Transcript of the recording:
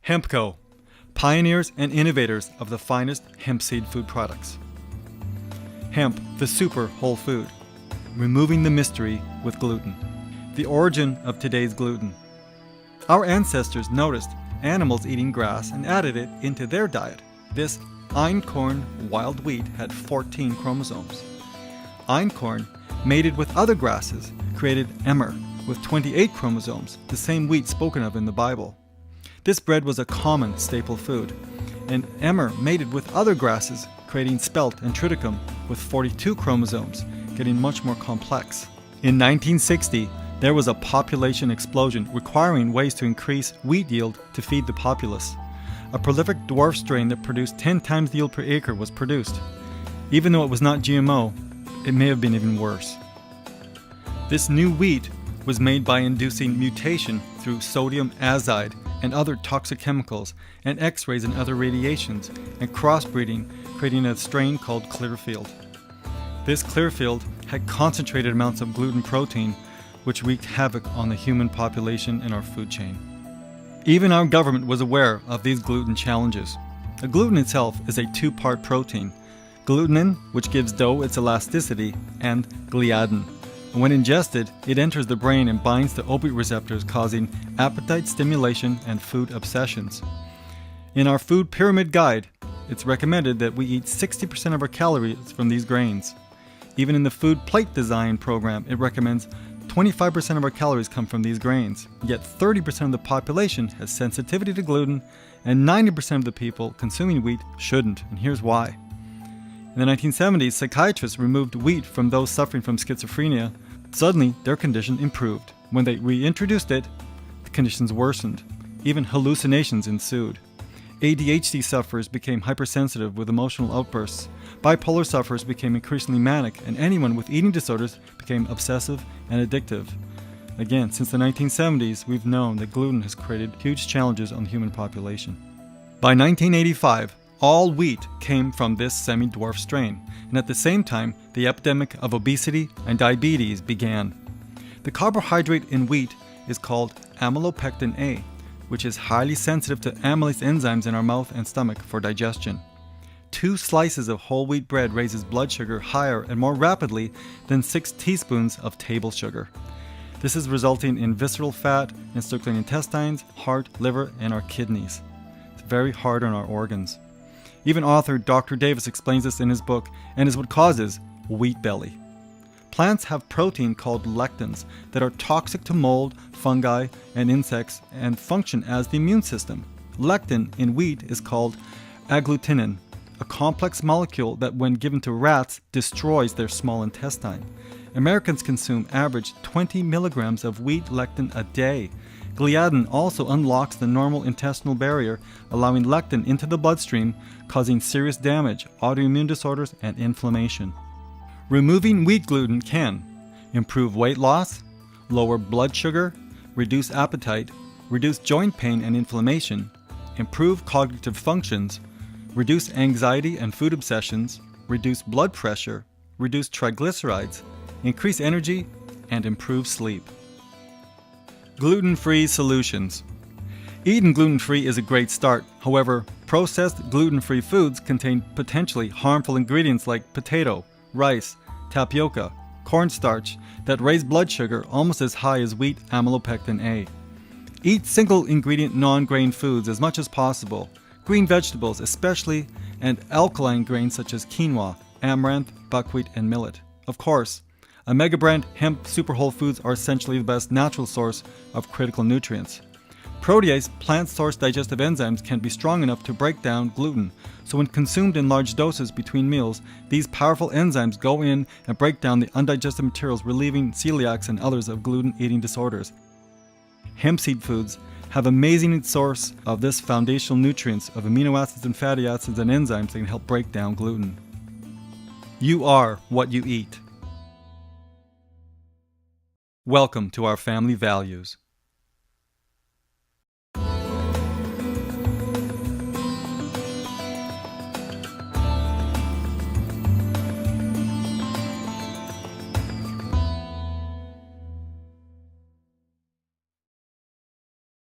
Hempco, pioneers and innovators of the finest hemp seed food products. Hemp, the super whole food. Removing the mystery with gluten. The origin of today's gluten. Our ancestors noticed animals eating grass and added it into their diet. This einkorn wild wheat had 14 chromosomes. Einkorn mated with other grasses created emmer with 28 chromosomes, the same wheat spoken of in the Bible. This bread was a common staple food, and emmer mated with other grasses, creating spelt and triticum with 42 chromosomes, getting much more complex. In 1960, there was a population explosion requiring ways to increase wheat yield to feed the populace. A prolific dwarf strain that produced 10 times the yield per acre was produced. Even though it was not GMO, it may have been even worse. This new wheat was made by inducing mutation through sodium azide and other toxic chemicals and X-rays and other radiations, and crossbreeding, creating a strain called Clearfield. This Clearfield had concentrated amounts of gluten protein, which wreaked havoc on the human population and our food chain. Even our government was aware of these gluten challenges. The gluten itself is a two-part protein: glutenin, which gives dough its elasticity, and gliadin. When ingested, it enters the brain and binds to opiate receptors, causing appetite stimulation and food obsessions. In our food pyramid guide, it's recommended that we eat 60% of our calories from these grains. Even in the food plate design program, it recommends 25% of our calories come from these grains. Yet 30% of the population has sensitivity to gluten, and 90% of the people consuming wheat shouldn't, and here's why. In the 1970s, psychiatrists removed wheat from those suffering from schizophrenia. Suddenly, their condition improved. When they reintroduced it, the conditions worsened. Even hallucinations ensued. ADHD sufferers became hypersensitive with emotional outbursts. Bipolar sufferers became increasingly manic, and anyone with eating disorders became obsessive and addictive. Again, since the 1970s, we've known that gluten has created huge challenges on the human population. By 1985, all wheat came from this semi-dwarf strain, and at the same time, the epidemic of obesity and diabetes began. The carbohydrate in wheat is called amylopectin A, which is highly sensitive to amylase enzymes in our mouth and stomach for digestion. 2 slices of whole wheat bread raises blood sugar higher and more rapidly than 6 teaspoons of table sugar. This is resulting in visceral fat in circulating intestines, heart, liver, and our kidneys. It's very hard on our organs. Even author Dr. Davis explains this in his book, and is what causes wheat belly. Plants have protein called lectins that are toxic to mold, fungi, and insects and function as the immune system. Lectin in wheat is called agglutinin, a complex molecule that when given to rats destroys their small intestine. Americans consume average 20 milligrams of wheat lectin a day. Gliadin also unlocks the normal intestinal barrier, allowing lectin into the bloodstream, causing serious damage, autoimmune disorders, and inflammation. Removing wheat gluten can improve weight loss, lower blood sugar, reduce appetite, reduce joint pain and inflammation, improve cognitive functions, reduce anxiety and food obsessions, reduce blood pressure, reduce triglycerides, increase energy, and improve sleep. Gluten-Free Solutions. Eating gluten-free is a great start. However, processed gluten-free foods contain potentially harmful ingredients like potato, rice, tapioca, cornstarch that raise blood sugar almost as high as wheat amylopectin A. Eat single-ingredient non-grain foods as much as possible. Green vegetables especially, and alkaline grains such as quinoa, amaranth, buckwheat, and millet. Of course, Omega brand hemp super whole foods are essentially the best natural source of critical nutrients. Protease, plant-sourced digestive enzymes, can be strong enough to break down gluten, so when consumed in large doses between meals, these powerful enzymes go in and break down the undigested materials, relieving celiacs and others of gluten-eating disorders. Hemp seed foods have amazing source of this foundational nutrients of amino acids and fatty acids and enzymes that can help break down gluten. You are what you eat. Welcome to our family values.